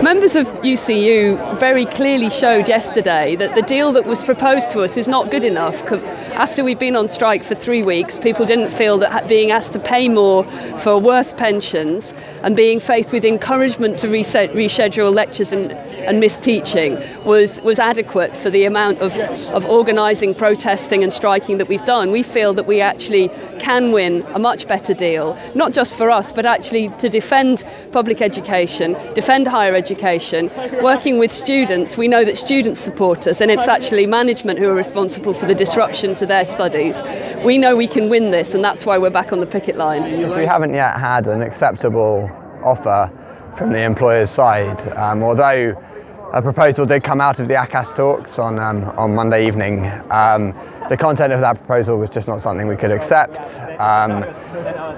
members of UCU very clearly showed yesterday that the deal that was proposed to us is not good enough. After we've been on strike for 3 weeks, people didn't feel that being asked to pay more for worse pensions and being faced with encouragement to reschedule lectures and miss teaching was adequate for the amount of organising, protesting and striking that we've done. We feel that we actually can win a much better deal, not just for us, but actually to defend public education, defend higher education, working with students. We know that students support us, and it's actually management who are responsible for the disruption to their studies. We know we can win this, and that's why we're back on the picket line. We haven't yet had an acceptable offer from the employer's side, although a proposal did come out of the ACAS talks on Monday evening. The content of that proposal was just not something we could accept.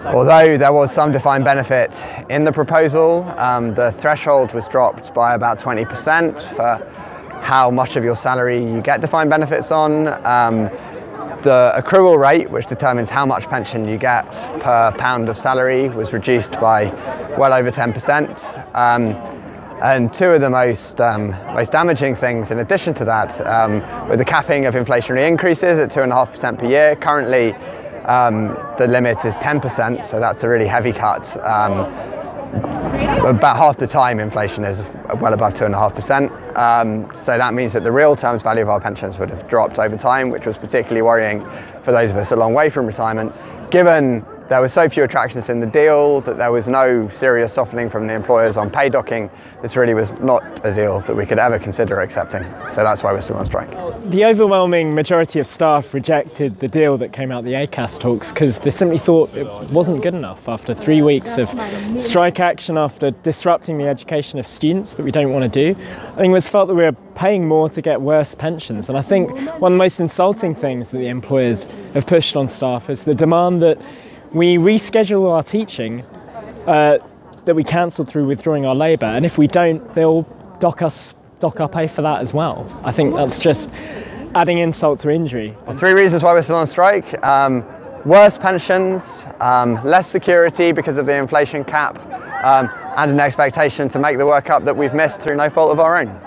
Although there was some defined benefit in the proposal, the threshold was dropped by about 20% for how much of your salary you get defined benefits on. The accrual rate, which determines how much pension you get per pound of salary, was reduced by well over 10%. And two of the most damaging things in addition to that were the capping of inflationary increases at 2.5% per year. Currently the limit is 10%, so that's a really heavy cut. About half the time inflation is well above 2.5%. So that means that the real terms value of our pensions would have dropped over time, which was particularly worrying for those of us a long way from retirement. Given there were so few attractions in the deal, that there was no serious softening from the employers on pay docking, this really was not a deal that we could ever consider accepting. So that's why we're still on strike. The overwhelming majority of staff rejected the deal that came out of the ACAS talks because they simply thought it wasn't good enough after 3 weeks of strike action, after disrupting the education of students that we don't want to do. I think it was felt that we were paying more to get worse pensions. And I think one of the most insulting things that the employers have pushed on staff is the demand that we reschedule our teaching that we cancelled through withdrawing our labour, and if we don't, they'll dock our pay for that as well. I think that's just adding insult to injury. Well, 3 reasons why we're still on strike. Worse pensions, less security because of the inflation cap, and an expectation to make the work up that we've missed through no fault of our own.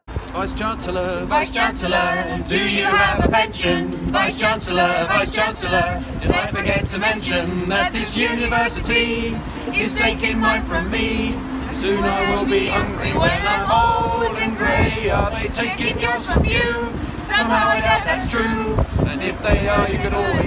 Vice-Chancellor, Vice-Chancellor, do you have a pension? Vice-Chancellor, Vice-Chancellor, did I forget to mention that this university is taking mine from me? Soon I will be hungry when I'm old and grey. Are they taking yours from you? Somehow I doubt that's true, and if they are, you could always